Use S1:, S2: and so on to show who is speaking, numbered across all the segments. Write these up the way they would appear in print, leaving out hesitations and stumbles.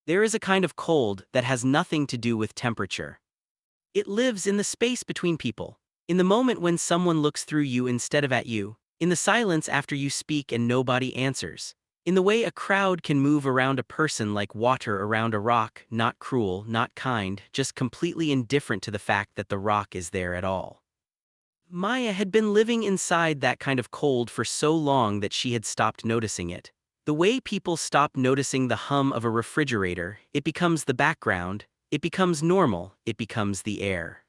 S1: There is a kind of cold that has nothing to do with temperature. It lives in the space between people, in the moment when someone looks through you instead of at you, in the silence after you speak and nobody answers, in the way a crowd can move around a person like water around a rock, not cruel, not kind, just completely indifferent to the fact that the rock is there at all. Maya had been living inside that kind of cold for so long that she had stopped noticing it. The way people stop noticing the hum of a refrigerator, it becomes the background, it becomes normal, it becomes the air.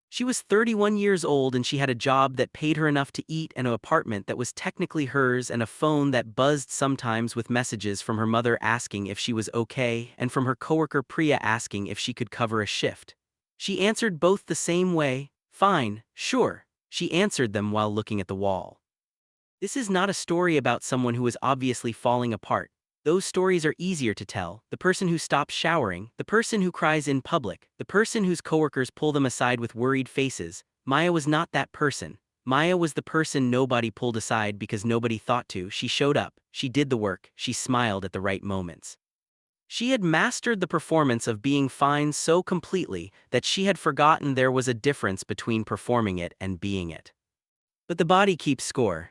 S1: She was 31 years old and she had a job that paid her enough to eat and an apartment that was technically hers and a phone that buzzed sometimes with messages from her mother asking if she was okay and from her coworker Priya asking if she could cover a shift. She answered both the same way, fine, sure. She answered them while looking at the wall. This is not a story about someone who is obviously falling apart. Those stories are easier to tell. The person who stops showering, the person who cries in public, the person whose coworkers pull them aside with worried faces. Maya was not that person. Maya was the person nobody pulled aside because nobody thought to. She showed up, she did the work, she smiled at the right moments. She had mastered the performance of being fine so completely that she had forgotten there was a difference between performing it and being it. But the body keeps score.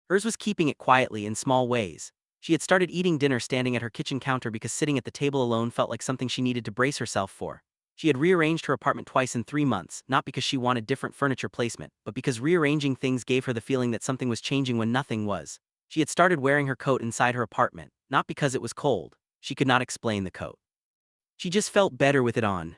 S1: Hers was keeping it quietly in small ways. She had started eating dinner standing at her kitchen counter because sitting at the table alone felt like something she needed to brace herself for. She had rearranged her apartment twice in 3 months, not because she wanted different furniture placement, but because rearranging things gave her the feeling that something was changing when nothing was. She had started wearing her coat inside her apartment, not because it was cold. She could not explain the coat. She just felt better with it on.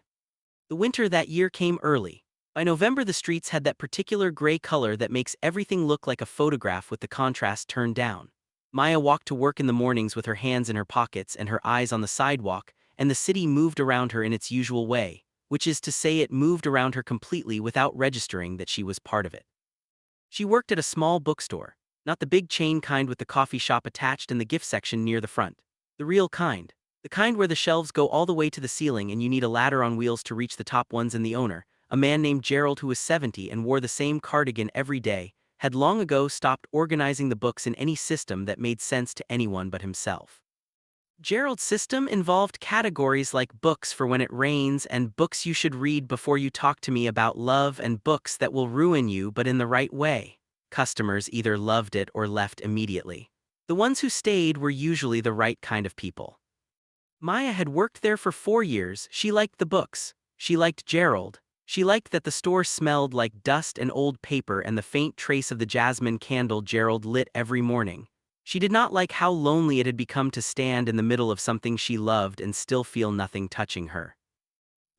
S1: The winter that year came early. By November the streets had that particular gray color that makes everything look like a photograph with the contrast turned down. Maya walked to work in the mornings with her hands in her pockets and her eyes on the sidewalk, and the city moved around her in its usual way, which is to say it moved around her completely without registering that she was part of it. She worked at a small bookstore, not the big chain kind with the coffee shop attached and the gift section near the front. The real kind. The kind where the shelves go all the way to the ceiling and you need a ladder on wheels to reach the top ones, and the owner, a man named Gerald who was 70 and wore the same cardigan every day, had long ago stopped organizing the books in any system that made sense to anyone but himself. Gerald's system involved categories like books for when it rains and books you should read before you talk to me about love and books that will ruin you but in the right way. Customers either loved it or left immediately. The ones who stayed were usually the right kind of people. Maya had worked there for 4 years. She liked the books. She liked Gerald. She liked that the store smelled like dust and old paper and the faint trace of the jasmine candle Gerald lit every morning. She did not like how lonely it had become to stand in the middle of something she loved and still feel nothing touching her.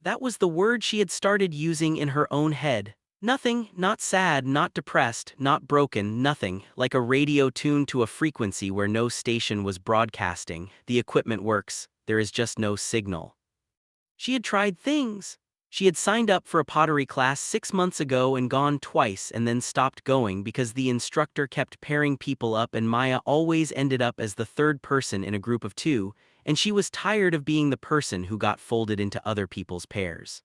S1: That was the word she had started using in her own head. Nothing, not sad, not depressed, not broken, nothing, like a radio tuned to a frequency where no station was broadcasting. The equipment works, there is just no signal. She had tried things. She had signed up for a pottery class 6 months ago and gone twice and then stopped going because the instructor kept pairing people up and Maya always ended up as the third person in a group of 2, and she was tired of being the person who got folded into other people's pairs.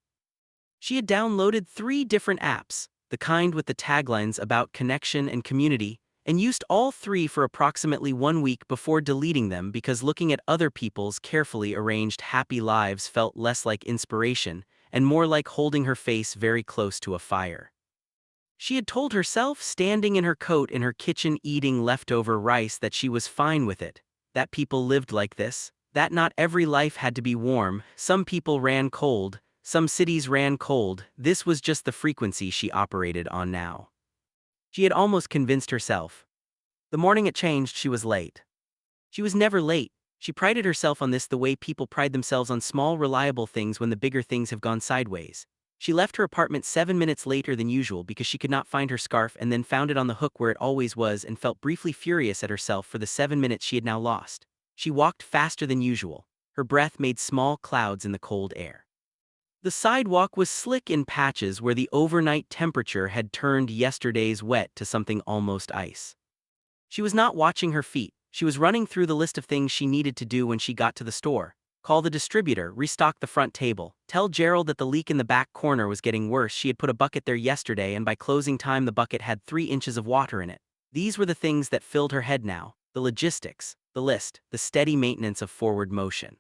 S1: She had downloaded 3 different apps, the kind with the taglines about connection and community, and used all 3 for approximately 1 week before deleting them because looking at other people's carefully arranged happy lives felt less like inspiration and more like holding her face very close to a fire. She had told herself, standing in her coat in her kitchen eating leftover rice, that she was fine with it, that people lived like this, that not every life had to be warm, some people ran cold, some cities ran cold. This was just the frequency she operated on now. She had almost convinced herself. The morning it changed, she was late. She was never late. She prided herself on this the way people pride themselves on small, reliable things when the bigger things have gone sideways. She left her apartment 7 minutes later than usual because she could not find her scarf and then found it on the hook where it always was and felt briefly furious at herself for the 7 minutes she had now lost. She walked faster than usual. Her breath made small clouds in the cold air. The sidewalk was slick in patches where the overnight temperature had turned yesterday's wet to something almost ice. She was not watching her feet. She was running through the list of things she needed to do when she got to the store. Call the distributor, restock the front table, tell Gerald that the leak in the back corner was getting worse. She had put a bucket there yesterday and by closing time the bucket had 3 inches of water in it. These were the things that filled her head now, the logistics, the list, the steady maintenance of forward motion.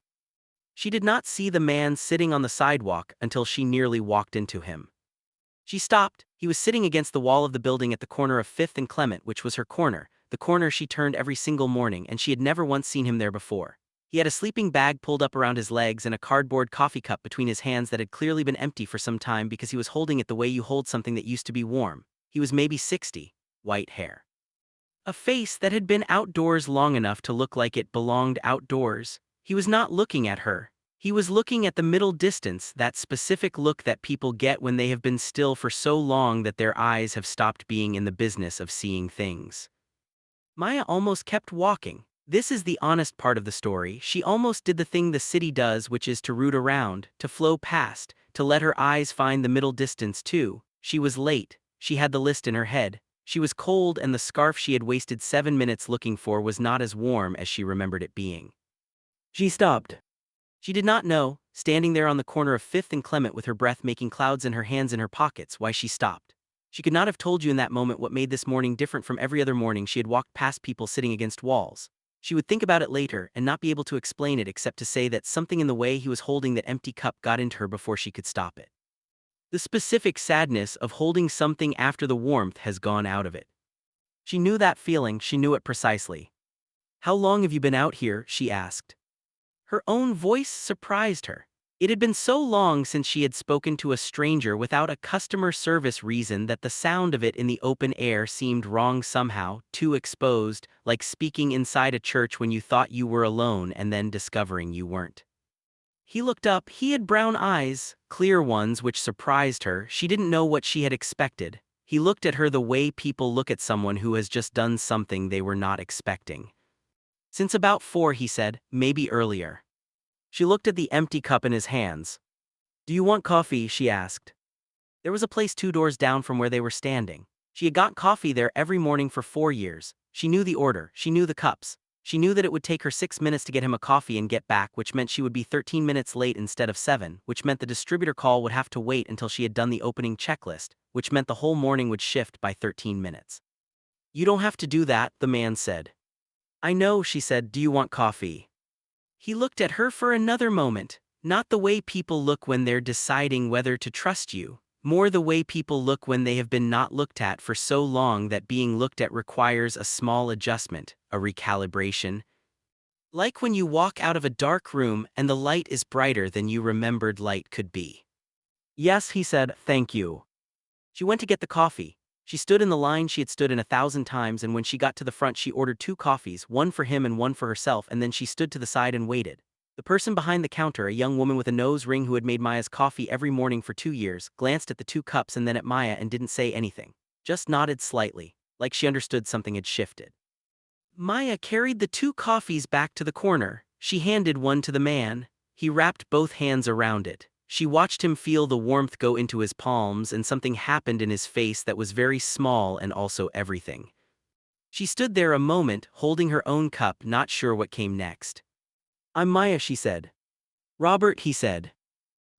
S1: She did not see the man sitting on the sidewalk until she nearly walked into him. She stopped. He was sitting against the wall of the building at the corner of 5th and Clement, which was her corner, the corner she turned every single morning, and she had never once seen him there before. He had a sleeping bag pulled up around his legs and a cardboard coffee cup between his hands that had clearly been empty for some time because he was holding it the way you hold something that used to be warm. He was maybe 60, white hair. A face that had been outdoors long enough to look like it belonged outdoors. He was not looking at her. He was looking at the middle distance, that specific look that people get when they have been still for so long that their eyes have stopped being in the business of seeing things. Maya almost kept walking. This is the honest part of the story. She almost did the thing the city does, which is to root around, to flow past, to let her eyes find the middle distance too. She was late. She had the list in her head. She was cold, and the scarf she had wasted 7 minutes looking for was not as warm as she remembered it being. She stopped. She did not know, standing there on the corner of 5th and Clement with her breath making clouds and her hands in her pockets, why she stopped. She could not have told you in that moment what made this morning different from every other morning she had walked past people sitting against walls. She would think about it later and not be able to explain it except to say that something in the way he was holding that empty cup got into her before she could stop it. The specific sadness of holding something after the warmth has gone out of it. She knew that feeling, she knew it precisely. "How long have you been out here?" she asked. Her own voice surprised her. It had been so long since she had spoken to a stranger without a customer service reason that the sound of it in the open air seemed wrong somehow, too exposed, like speaking inside a church when you thought you were alone and then discovering you weren't. He looked up. He had brown eyes, clear ones which surprised her. She didn't know what she had expected. He looked at her the way people look at someone who has just done something they were not expecting. "Since about 4, he said, "maybe earlier." She looked at the empty cup in his hands. "Do you want coffee?" she asked. There was a place 2 doors down from where they were standing. She had got coffee there every morning for 4 years. She knew the order, she knew the cups. She knew that it would take her 6 minutes to get him a coffee and get back, which meant she would be 13 minutes late instead of 7, which meant the distributor call would have to wait until she had done the opening checklist, which meant the whole morning would shift by 13 minutes. "You don't have to do that," the man said. "I know," she said. "Do you want coffee?" He looked at her for another moment, not the way people look when they're deciding whether to trust you, more the way people look when they have been not looked at for so long that being looked at requires a small adjustment, a recalibration. Like when you walk out of a dark room and the light is brighter than you remembered light could be. "Yes," he said, "thank you." She went to get the coffee. She stood in the line she had stood in 1,000 times, and when she got to the front she ordered 2 coffees, one for him and one for herself, and then she stood to the side and waited. The person behind the counter, a young woman with a nose ring who had made Maya's coffee every morning for 2 years, glanced at the 2 cups and then at Maya and didn't say anything. Just nodded slightly, like she understood something had shifted. Maya carried the 2 coffees back to the corner. She handed one to the man. He wrapped both hands around it. She watched him feel the warmth go into his palms, and something happened in his face that was very small and also everything. She stood there a moment, holding her own cup, not sure what came next. "I'm Maya," she said. "Robert," he said.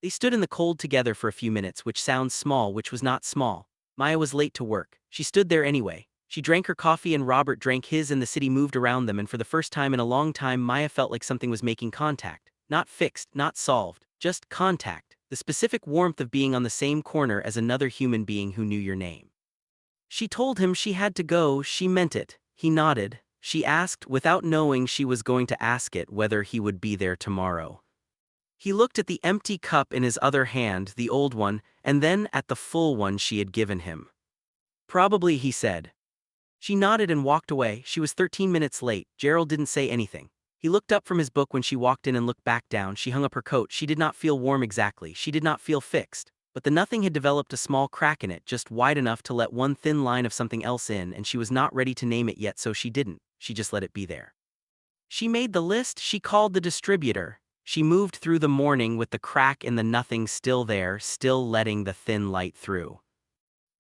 S1: They stood in the cold together for a few minutes, which sounds small, which was not small. Maya was late to work. She stood there anyway. She drank her coffee and Robert drank his, and the city moved around them, and for the first time in a long time Maya felt like something was making contact. Not fixed, not solved, just contact, the specific warmth of being on the same corner as another human being who knew your name. She told him she had to go. She meant it. He nodded. She asked, without knowing she was going to ask it, whether he would be there tomorrow. He looked at the empty cup in his other hand, the old one, and then at the full one she had given him. "Probably," he said. She nodded and walked away. She was 13 minutes late. Gerald didn't say anything. He looked up from his book when she walked in and looked back down. She hung up her coat. She did not feel warm exactly. She did not feel fixed. But the nothing had developed a small crack in it, just wide enough to let one thin line of something else in, and she was not ready to name it yet, so she didn't. She just let it be there. She made the list. She called the distributor. She moved through the morning with the crack in the nothing still there, still letting the thin light through.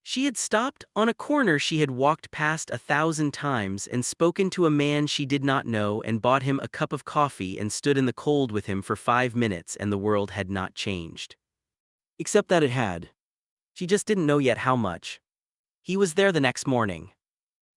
S1: She had stopped on a corner she had walked past 1,000 times and spoken to a man she did not know and bought him a cup of coffee and stood in the cold with him for 5 minutes, and the world had not changed. Except that it had. She just didn't know yet how much. He was there the next morning.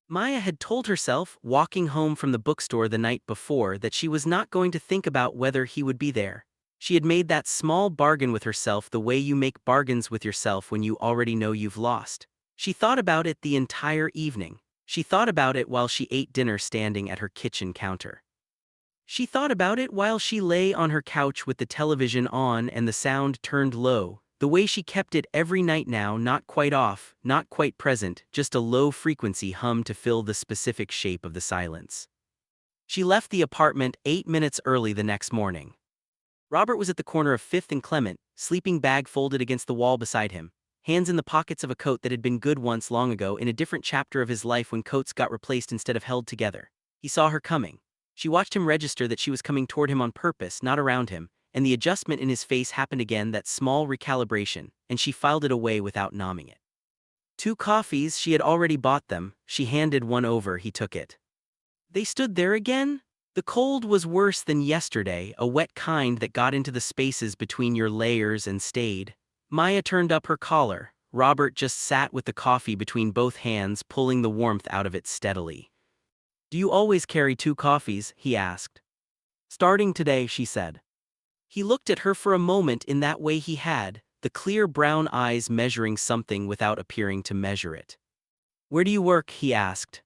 S1: Maya had told herself, walking home from the bookstore the night before, that she was not going to think about whether he would be there. She had made that small bargain with herself the way you make bargains with yourself when you already know you've lost. She thought about it the entire evening. She thought about it while she ate dinner standing at her kitchen counter. She thought about it while she lay on her couch with the television on and the sound turned low, the way she kept it every night now, not quite off, not quite present, just a low-frequency hum to fill the specific shape of the silence. She left the apartment 8 minutes early the next morning. Robert was at the corner of 5th and Clement, sleeping bag folded against the wall beside him, hands in the pockets of a coat that had been good once long ago in a different chapter of his life when coats got replaced instead of held together. He saw her coming. She watched him register that she was coming toward him on purpose, not around him, and the adjustment in his face happened again, that small recalibration, and she filed it away without nomming it. 2 coffees, she had already bought them. She handed one over, he took it. They stood there again? The cold was worse than yesterday, a wet kind that got into the spaces between your layers and stayed. Maya turned up her collar. Robert just sat with the coffee between both hands, pulling the warmth out of it steadily. "Do you always carry 2 coffees?" he asked. "Starting today," she said. He looked at her for a moment in that way he had, the clear brown eyes measuring something without appearing to measure it. "Where do you work?" he asked.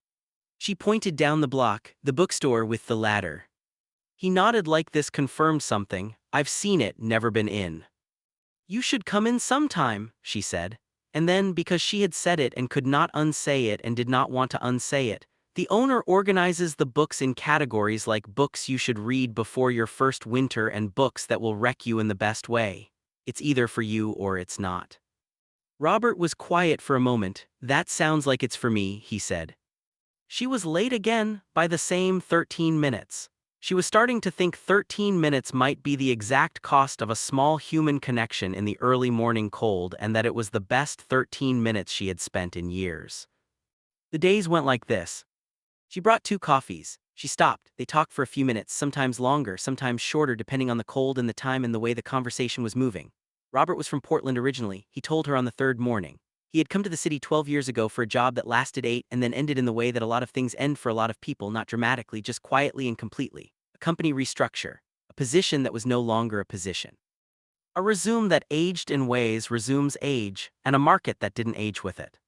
S1: She pointed down the block, the bookstore with the ladder. He nodded like this confirmed something. "I've seen it, never been in." "You should come in sometime," she said. And then, because she had said it and could not unsay it and did not want to unsay it, "The owner organizes the books in categories like books you should read before your first winter and books that will wreck you in the best way. It's either for you or it's not." Robert was quiet for a moment. "That sounds like it's for me," he said. She was late again, by the same 13 minutes. She was starting to think 13 minutes might be the exact cost of a small human connection in the early morning cold, and that it was the best 13 minutes she had spent in years. The days went like this. She brought 2 coffees. She stopped. They talked for a few minutes, sometimes longer, sometimes shorter, depending on the cold and the time and the way the conversation was moving. Robert was from Portland originally, he told her on the 3rd morning. He had come to the city 12 years ago for a job that lasted 8 and then ended in the way that a lot of things end for a lot of people, not dramatically, just quietly and completely. A company restructure. A position that was no longer a position. A resume that aged in ways resumes age, and a market that didn't age with it.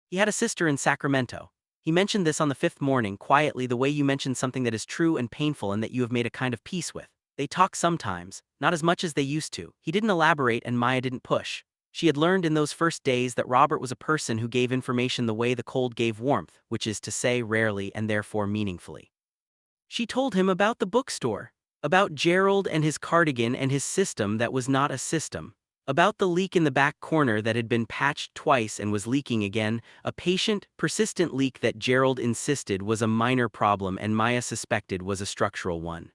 S1: He had a sister in Sacramento. He mentioned this on the 5th morning, quietly, the way you mention something that is true and painful and that you have made a kind of peace with. They talk sometimes, not as much as they used to. He didn't elaborate and Maya didn't push. She had learned in those first days that Robert was a person who gave information the way the cold gave warmth, which is to say rarely and therefore meaningfully. She told him about the bookstore, about Gerald and his cardigan and his system that was not a system, about the leak in the back corner that had been patched twice and was leaking again, a patient, persistent leak that Gerald insisted was a minor problem and Maya suspected was a structural one.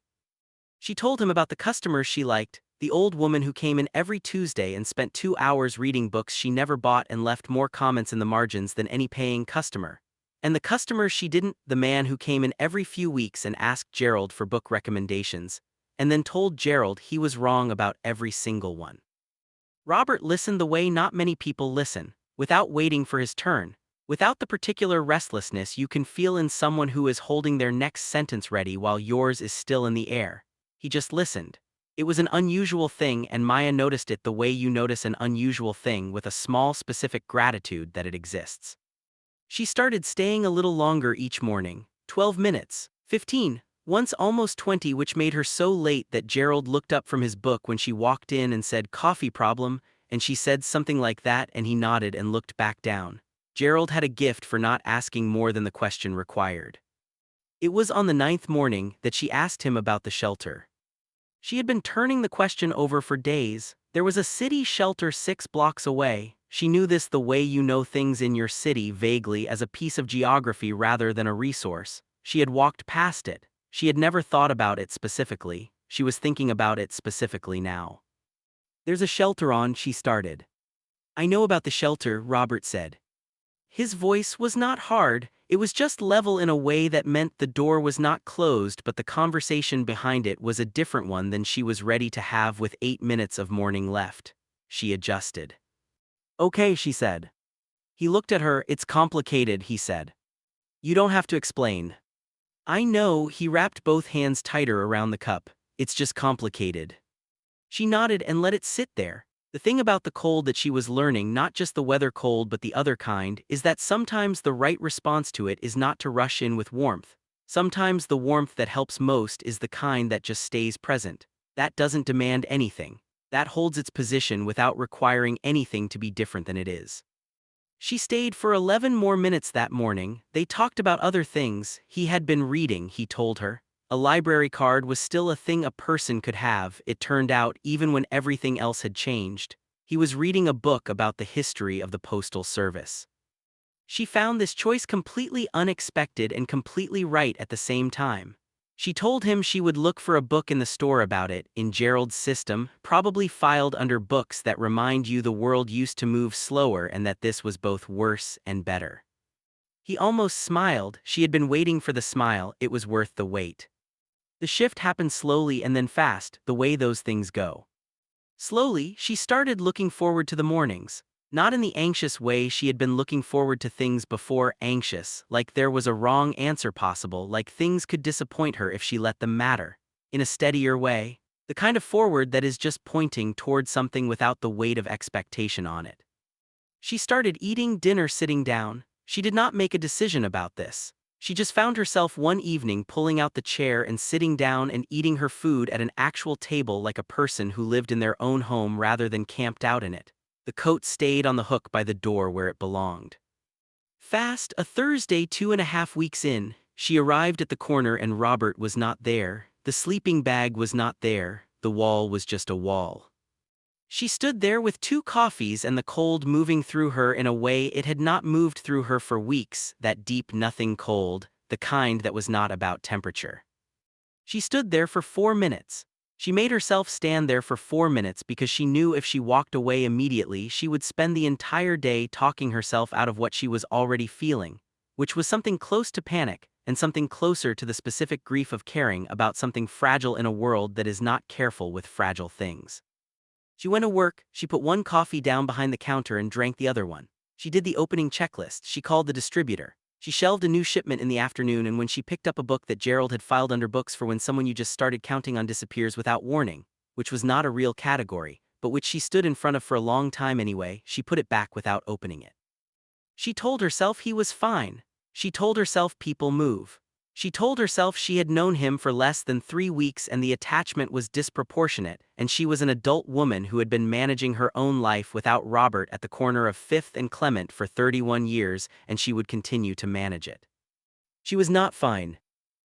S1: She told him about the customers she liked, the old woman who came in every Tuesday and spent 2 hours reading books she never bought and left more comments in the margins than any paying customer. And the customers she didn't, the man who came in every few weeks and asked Gerald for book recommendations, and then told Gerald he was wrong about every single one. Robert listened the way not many people listen, without waiting for his turn, without the particular restlessness you can feel in someone who is holding their next sentence ready while yours is still in the air. He just listened. It was an unusual thing, and Maya noticed it the way you notice an unusual thing, with a small specific gratitude that it exists. She started staying a little longer each morning, 12 minutes, 15, once almost 20, which made her so late that Gerald looked up from his book when she walked in and said, "Coffee problem?" and she said something like that and he nodded and looked back down. Gerald had a gift for not asking more than the question required. It was on the 9th morning that she asked him about the shelter. She had been turning the question over for days. There was a city shelter 6 blocks away. She knew this the way you know things in your city vaguely, as a piece of geography rather than a resource. She had walked past it. She had never thought about it specifically. She was thinking about it specifically now. "There's a shelter on," she started. "I know about the shelter," Robert said. His voice was not hard, it was just level in a way that meant the door was not closed, but the conversation behind it was a different one than she was ready to have with 8 minutes of morning left. She adjusted. "Okay," she said. He looked at her. "It's complicated," he said. "You don't have to explain." "I know," he wrapped both hands tighter around the cup. "It's just complicated." She nodded and let it sit there. The thing about the cold that she was learning, not just the weather cold but the other kind, is that sometimes the right response to it is not to rush in with warmth. Sometimes the warmth that helps most is the kind that just stays present. That doesn't demand anything. That holds its position without requiring anything to be different than it is. She stayed for 11 more minutes that morning. They talked about other things. He had been reading, he told her. A library card was still a thing a person could have, it turned out, even when everything else had changed. He was reading a book about the history of the Postal Service. She found this choice completely unexpected and completely right at the same time. She told him she would look for a book in the store about it, in Gerald's system, probably filed under books that remind you the world used to move slower and that this was both worse and better. He almost smiled. She had been waiting for the smile. It was worth the wait. The shift happened slowly and then fast, the way those things go. Slowly, she started looking forward to the mornings. Not in the anxious way she had been looking forward to things before, anxious, like there was a wrong answer possible, like things could disappoint her if she let them matter. In a steadier way, the kind of forward that is just pointing toward something without the weight of expectation on it. She started eating dinner sitting down. She did not make a decision about this. She just found herself one evening pulling out the chair and sitting down and eating her food at an actual table like a person who lived in their own home rather than camped out in it. The coat stayed on the hook by the door where it belonged. Fast, a Thursday 2.5 weeks in, she arrived at the corner and Robert was not there. The sleeping bag was not there. The wall was just a wall. She stood there with 2 coffees and the cold moving through her in a way it had not moved through her for weeks, that deep nothing cold, the kind that was not about temperature. She stood there for 4 minutes. She made herself stand there for 4 minutes because she knew if she walked away immediately she would spend the entire day talking herself out of what she was already feeling, which was something close to panic and something closer to the specific grief of caring about something fragile in a world that is not careful with fragile things. She went to work. She put 1 coffee down behind the counter and drank the other one. She did the opening checklist. She called the distributor. She shelved a new shipment in the afternoon, and when she picked up a book that Gerald had filed under books for when someone you just started counting on disappears without warning, which was not a real category, but which she stood in front of for a long time anyway, she put it back without opening it. She told herself he was fine. She told herself people move. She told herself she had known him for less than 3 weeks and the attachment was disproportionate, and she was an adult woman who had been managing her own life without Robert at the corner of 5th and Clement for 31 years, and she would continue to manage it. She was not fine.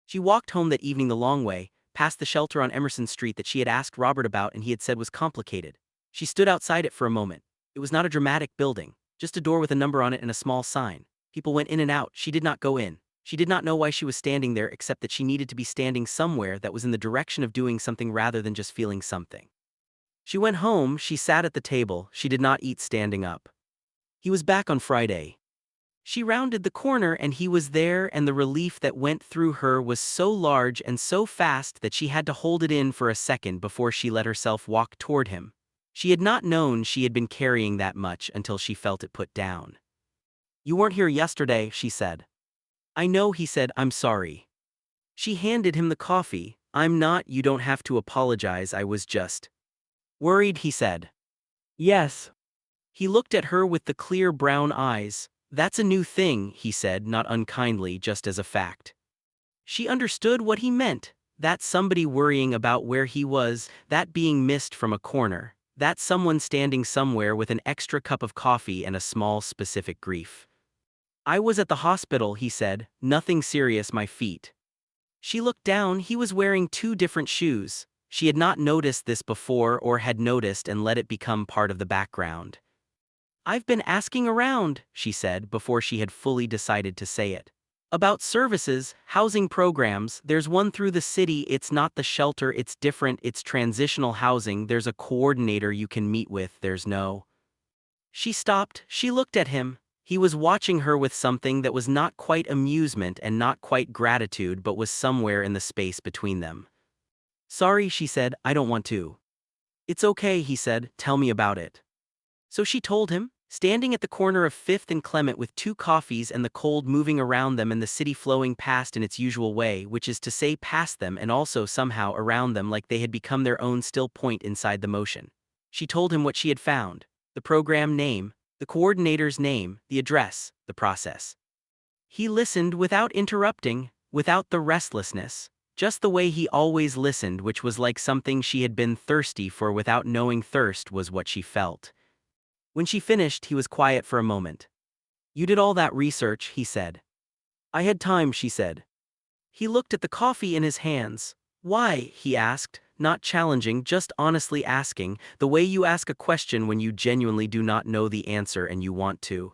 S1: She walked home that evening the long way, past the shelter on Emerson Street that she had asked Robert about and he had said was complicated. She stood outside it for a moment. It was not a dramatic building, just a door with a number on it and a small sign. People went in and out. She did not go in. She did not know why she was standing there except that she needed to be standing somewhere that was in the direction of doing something rather than just feeling something. She went home. She sat at the table. She did not eat standing up. He was back on Friday. She rounded the corner and he was there, and the relief that went through her was so large and so fast that she had to hold it in for a second before she let herself walk toward him. She had not known she had been carrying that much until she felt it put down. "You weren't here yesterday," she said. "I know," he said. "I'm sorry." She handed him the coffee. "I'm not, you don't have to apologize, I was just worried," he said. "Yes." He looked at her with the clear brown eyes. "That's a new thing," he said, not unkindly, just as a fact. She understood what he meant. That somebody worrying about where he was, that being missed from a corner, that someone standing somewhere with an extra cup of coffee and a small specific grief. "I was at the hospital," he said. "Nothing serious, my feet." She looked down. He was wearing 2 different shoes. She had not noticed this before, or had noticed and let it become part of the background. "I've been asking around," she said before she had fully decided to say it. "About services, housing programs. There's one through the city. It's not the shelter, it's different, it's transitional housing. There's a coordinator you can meet with. There's no..." She stopped. She looked at him. He was watching her with something that was not quite amusement and not quite gratitude but was somewhere in the space between them. "Sorry," she said, "I don't want to." "It's okay," he said, "tell me about it." So she told him, Standing at the corner of 5th and Clement with 2 coffees and the cold moving around them and the city flowing past in its usual way, which is to say past them and also somehow around them like they had become their own still point inside the motion. She told him what she had found, the program name, the coordinator's name, the address, the process. He listened without interrupting, without the restlessness, just the way he always listened, which was like something she had been thirsty for without knowing thirst was what she felt. When she finished, he was quiet for a moment. "You did all that research," he said. "I had time," she said. He looked at the coffee in his hands. "Why?" he asked, not challenging, just honestly asking, the way you ask a question when you genuinely do not know the answer and you want to.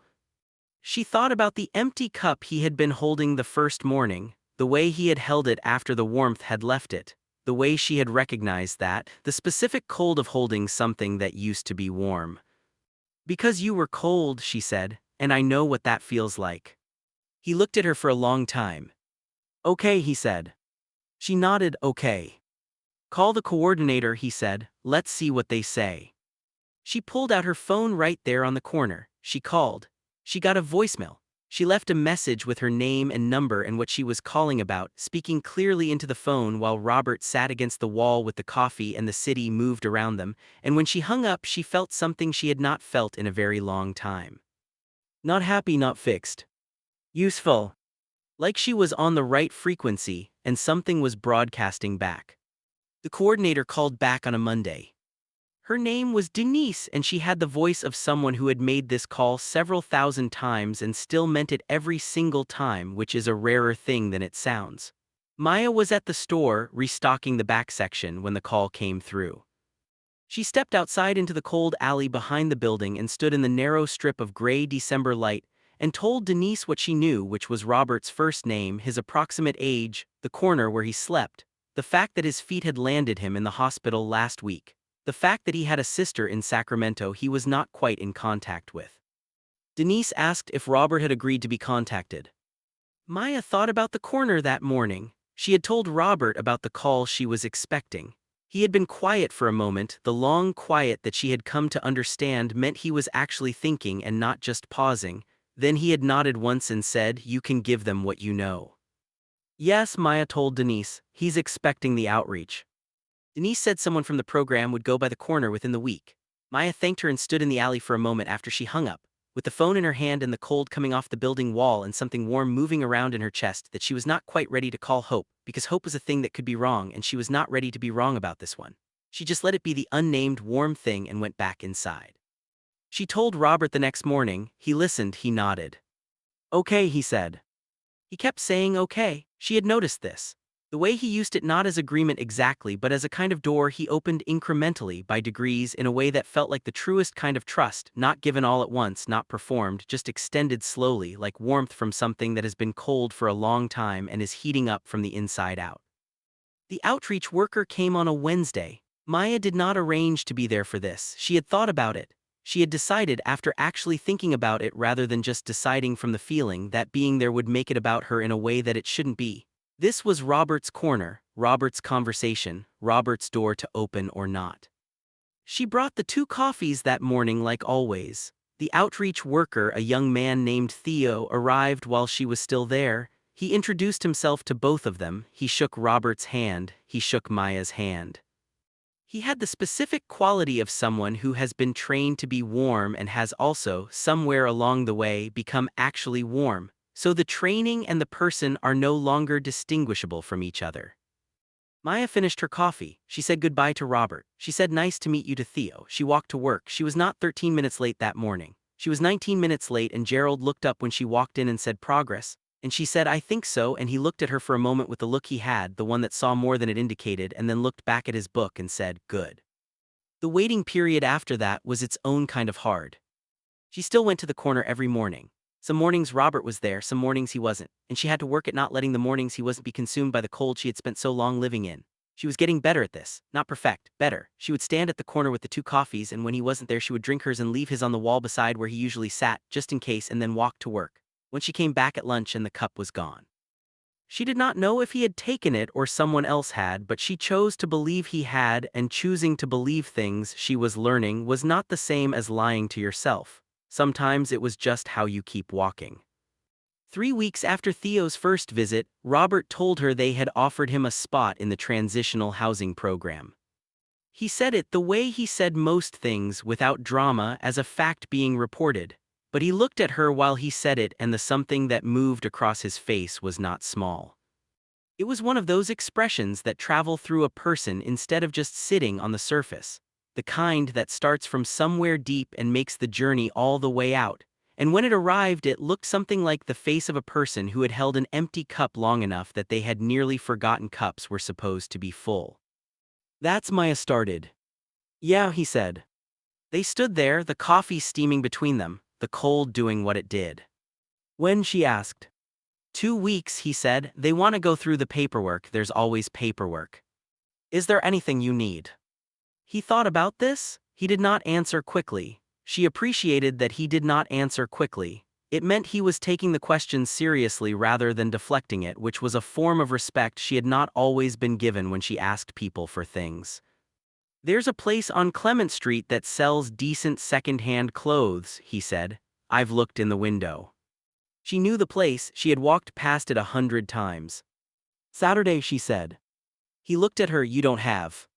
S1: She thought about the empty cup he had been holding the first morning, the way he had held it after the warmth had left it, the way she had recognized that, the specific cold of holding something that used to be warm. "Because you were cold," she said, "and I know what that feels like." He looked at her for a long time. "Okay," he said. She nodded, "Okay." "Call the coordinator," he said, "let's see what they say." She pulled out her phone right there on the corner. She called. She got a voicemail. She left a message with her name and number and what she was calling about, speaking clearly into the phone while Robert sat against the wall with the coffee and the city moved around them, and when she hung up she felt something she had not felt in a very long time. Not happy, not fixed. Useful. Like she was on the right frequency, and something was broadcasting back. The coordinator called back on a Monday. Her name was Denise and she had the voice of someone who had made this call several thousand times and still meant it every single time, which is a rarer thing than it sounds. Maya was at the store, restocking the back section when the call came through. She stepped outside into the cold alley behind the building and stood in the narrow strip of gray December light and told Denise what she knew, which was Robert's first name, his approximate age, the corner where he slept, the fact that his feet had landed him in the hospital last week. The fact that he had a sister in Sacramento he was not quite in contact with. Denise asked if Robert had agreed to be contacted. Maya thought about the corner that morning. She had told Robert about the call she was expecting. He had been quiet for a moment, the long quiet that she had come to understand meant he was actually thinking and not just pausing. Then he had nodded once and said, "You can give them what you know." "Yes," Maya told Denise, "he's expecting the outreach." Denise said someone from the program would go by the corner within the week. Maya thanked her and stood in the alley for a moment after she hung up, with the phone in her hand and the cold coming off the building wall and something warm moving around in her chest that she was not quite ready to call hope, because hope was a thing that could be wrong and she was not ready to be wrong about this one. She just let it be the unnamed warm thing and went back inside. She told Robert the next morning. He listened, he nodded. "Okay," he said. He kept saying okay. She had noticed this. The way he used it not as agreement exactly but as a kind of door he opened incrementally by degrees in a way that felt like the truest kind of trust, not given all at once, not performed, just extended slowly like warmth from something that has been cold for a long time and is heating up from the inside out. The outreach worker came on a Wednesday. Maya did not arrange to be there for this. She had thought about it. She had decided after actually thinking about it rather than just deciding from the feeling that being there would make it about her in a way that it shouldn't be. This was Robert's corner, Robert's conversation, Robert's door to open or not. She brought the 2 coffees that morning like always. The outreach worker, a young man named Theo, arrived while she was still there. He introduced himself to both of them. He shook Robert's hand. He shook Maya's hand. He had the specific quality of someone who has been trained to be warm and has also, somewhere along the way, become actually warm. So the training and the person are no longer distinguishable from each other. Maya finished her coffee. She said goodbye to Robert. She said nice to meet you to Theo. She walked to work. She was not 13 minutes late that morning. She was 19 minutes late and Gerald looked up when she walked in and said progress. And she said I think so, and he looked at her for a moment with the look he had, the one that saw more than it indicated, and then looked back at his book and said good. The waiting period after that was its own kind of hard. She still went to the corner every morning. Some mornings Robert was there, some mornings he wasn't, and she had to work at not letting the mornings he wasn't be consumed by the cold she had spent so long living in. She was getting better at this, not perfect, better. She would stand at the corner with the 2 coffees, and when he wasn't there she would drink hers and leave his on the wall beside where he usually sat, just in case, and then walk to work. When she came back at lunch and the cup was gone. She did not know if he had taken it or someone else had, but she chose to believe he had, and choosing to believe things she was learning was not the same as lying to yourself. Sometimes it was just how you keep walking. 3 weeks after Theo's first visit, Robert told her they had offered him a spot in the transitional housing program. He said it the way he said most things, without drama, as a fact being reported. But he looked at her while he said it, and the something that moved across his face was not small. It was one of those expressions that travel through a person instead of just sitting on the surface. The kind that starts from somewhere deep and makes the journey all the way out. And when it arrived, it looked something like the face of a person who had held an empty cup long enough that they had nearly forgotten cups were supposed to be full. That's Maya started. Yeah, he said. They stood there, the coffee steaming between them, the cold doing what it did. When, she asked. 2 weeks, he said. They want to go through the paperwork. There's always paperwork. Is there anything you need? He thought about this. He did not answer quickly. She appreciated that he did not answer quickly. It meant he was taking the question seriously rather than deflecting it, which was a form of respect she had not always been given when she asked people for things. There's a place on Clement Street that sells decent second-hand clothes, he said. I've looked in the window. She knew the place. She had walked past it 100 times. Saturday, she said. He looked at her. You don't have.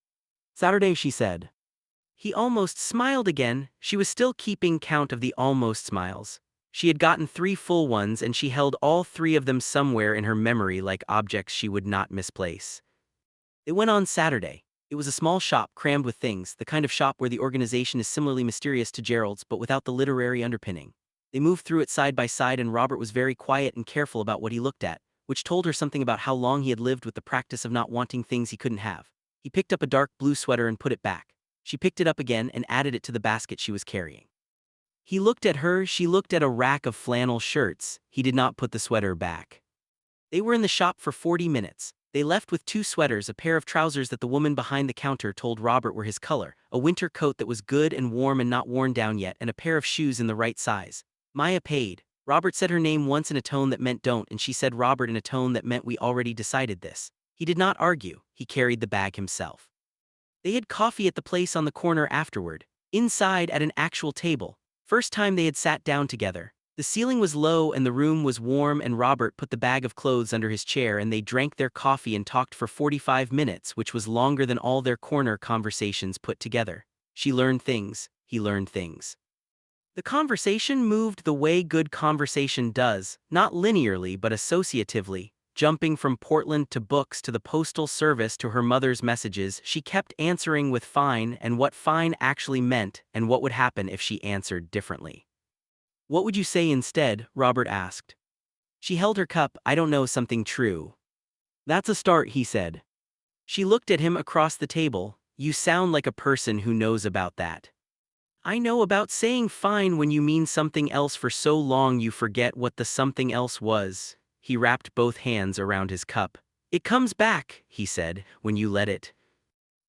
S1: Saturday, she said. He almost smiled again. She was still keeping count of the almost smiles. She had gotten 3 full ones, and she held all 3 of them somewhere in her memory like objects she would not misplace. It went on Saturday. It was a small shop crammed with things, the kind of shop where the organization is similarly mysterious to Gerald's but without the literary underpinning. They moved through it side by side, and Robert was very quiet and careful about what he looked at, which told her something about how long he had lived with the practice of not wanting things he couldn't have. He picked up a dark blue sweater and put it back. She picked it up again and added it to the basket she was carrying. He looked at her. She looked at a rack of flannel shirts. He did not put the sweater back. They were in the shop for 40 minutes. They left with 2 sweaters, a pair of trousers that the woman behind the counter told Robert were his color, a winter coat that was good and warm and not worn down yet, and a pair of shoes in the right size. Maya paid. Robert said her name once in a tone that meant don't, and she said Robert in a tone that meant we already decided this. He did not argue. He carried the bag himself. They had coffee at the place on the corner afterward, inside at an actual table. First time they had sat down together. The ceiling was low and the room was warm, and Robert put the bag of clothes under his chair, and they drank their coffee and talked for 45 minutes, which was longer than all their corner conversations put together. She learned things, he learned things. The conversation moved the way good conversation does, not linearly but associatively. Jumping from Portland to books to the postal service to her mother's messages, she kept answering with fine and what fine actually meant and what would happen if she answered differently. What would you say instead? Robert asked. She held her cup. I don't know, something true. That's a start, he said. She looked at him across the table. You sound like a person who knows about that. I know about saying fine when you mean something else for so long you forget what the something else was. He wrapped both hands around his cup. It comes back, he said, when you let it.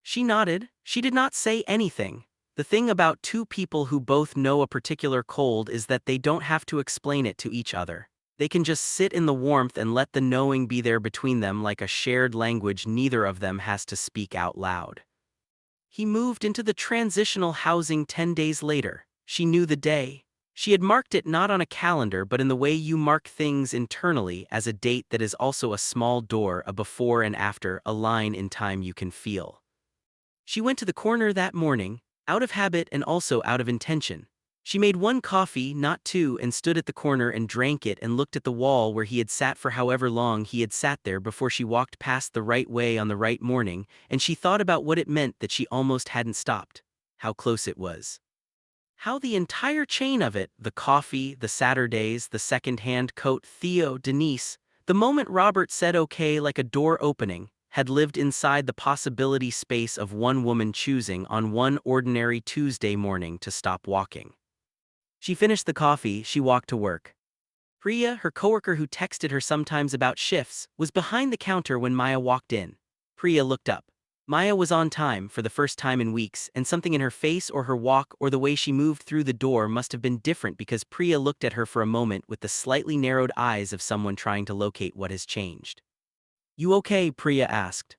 S1: She nodded. She did not say anything. The thing about 2 people who both know a particular cold is that they don't have to explain it to each other. They can just sit in the warmth and let the knowing be there between them like a shared language neither of them has to speak out loud. He moved into the transitional housing 10 days later. She knew the day. She had marked it not on a calendar but in the way you mark things internally, as a date that is also a small door, a before and after, a line in time you can feel. She went to the corner that morning, out of habit and also out of intention. She made 1 coffee, not 2, and stood at the corner and drank it and looked at the wall where he had sat for however long he had sat there before she walked past the right way on the right morning, and she thought about what it meant that she almost hadn't stopped. How close it was. How the entire chain of it, the coffee, the Saturdays, the second-hand coat, Theo, Denise, the moment Robert said okay like a door opening, had lived inside the possibility space of one woman choosing on one ordinary Tuesday morning to stop walking. She finished the coffee. She walked to work. Priya, her coworker who texted her sometimes about shifts, was behind the counter when Maya walked in. Priya looked up. Maya was on time for the first time in weeks, and something in her face or her walk or the way she moved through the door must have been different because Priya looked at her for a moment with the slightly narrowed eyes of someone trying to locate what has changed. You okay? Priya asked.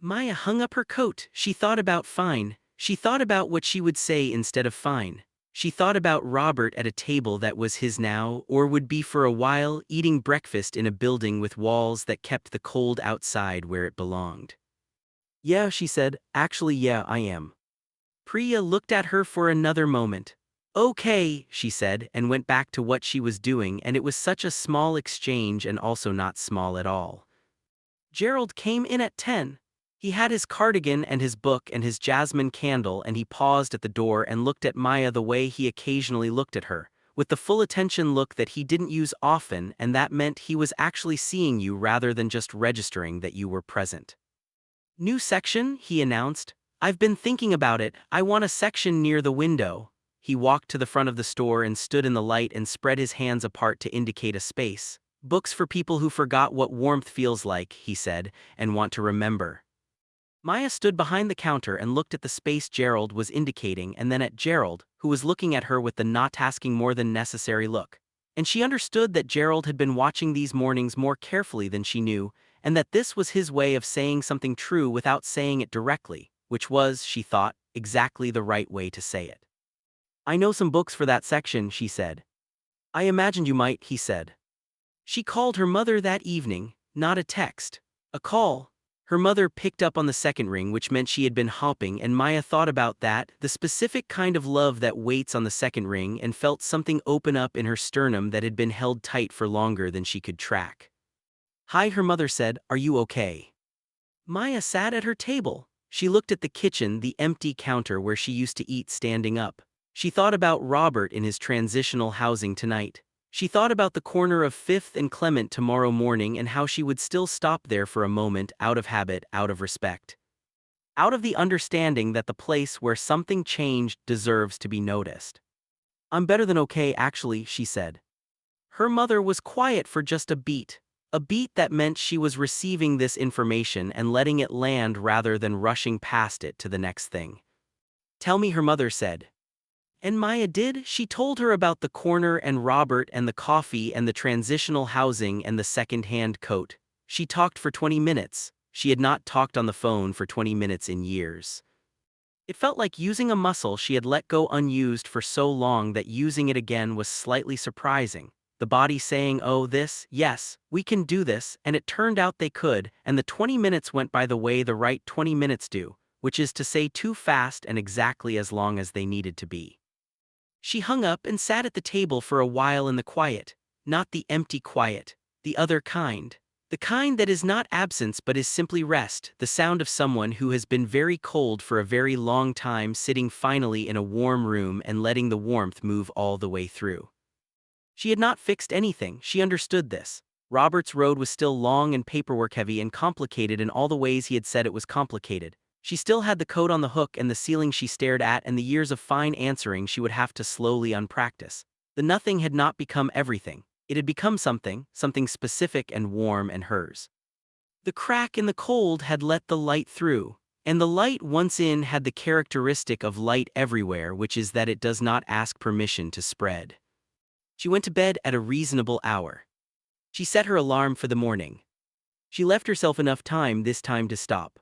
S1: Maya hung up her coat. She thought about fine. She thought about what she would say instead of fine. She thought about Robert at a table that was his now, or would be for a while, eating breakfast in a building with walls that kept the cold outside where it belonged. "Yeah," she said, "actually yeah, I am." Priya looked at her for another moment. "Okay," she said, and went back to what she was doing, and it was such a small exchange and also not small at all. Gerald came in at 10. He had his cardigan and his book and his jasmine candle, and he paused at the door and looked at Maya the way he occasionally looked at her, with the full attention look that he didn't use often, and that meant he was actually seeing you rather than just registering that you were present. "New section," he announced. "I've been thinking about it, I want a section near the window." He walked to the front of the store and stood in the light and spread his hands apart to indicate a space. "Books for people who forgot what warmth feels like," he said, "and want to remember." Maya stood behind the counter and looked at the space Gerald was indicating, and then at Gerald, who was looking at her with the not asking more than necessary look. And she understood that Gerald had been watching these mornings more carefully than she knew, and that this was his way of saying something true without saying it directly, which was, she thought, exactly the right way to say it. "I know some books for that section," she said. "I imagined you might," he said. She called her mother that evening, not a text, a call. Her mother picked up on the second ring, which meant she had been hopping, and Maya thought about that, the specific kind of love that waits on the second ring, and felt something open up in her sternum that had been held tight for longer than she could track. "Hi," her mother said, "are you okay?" Maya sat at her table. She looked at the kitchen, the empty counter where she used to eat standing up. She thought about Robert in his transitional housing tonight. She thought about the corner of 5th and Clement tomorrow morning and how she would still stop there for a moment, out of habit, out of respect. Out of the understanding that the place where something changed deserves to be noticed. "I'm better than okay, actually," she said. Her mother was quiet for just a beat that meant she was receiving this information and letting it land rather than rushing past it to the next thing. "Tell me," her mother said. And Maya did. She told her about the corner and Robert and the coffee and the transitional housing and the second-hand coat. She talked for 20 minutes. She had not talked on the phone for 20 minutes in years. It felt like using a muscle she had let go unused for so long that using it again was slightly surprising. The body saying, "Oh, this, yes, we can do this," and it turned out they could, and the 20 minutes went by the way the right 20 minutes do, which is to say too fast and exactly as long as they needed to be. She hung up and sat at the table for a while in the quiet, not the empty quiet, the other kind. The kind that is not absence but is simply rest, the sound of someone who has been very cold for a very long time sitting finally in a warm room and letting the warmth move all the way through. She had not fixed anything, she understood this. Robert's road was still long and paperwork heavy and complicated in all the ways he had said it was complicated. She still had the code on the hook and the ceiling she stared at and the years of fine answering she would have to slowly unpractice. The nothing had not become everything. It had become something specific and warm and hers. The crack in the cold had let the light through, and the light once in had the characteristic of light everywhere, which is that it does not ask permission to spread. She went to bed at a reasonable hour. She set her alarm for the morning. She left herself enough time this time to stop.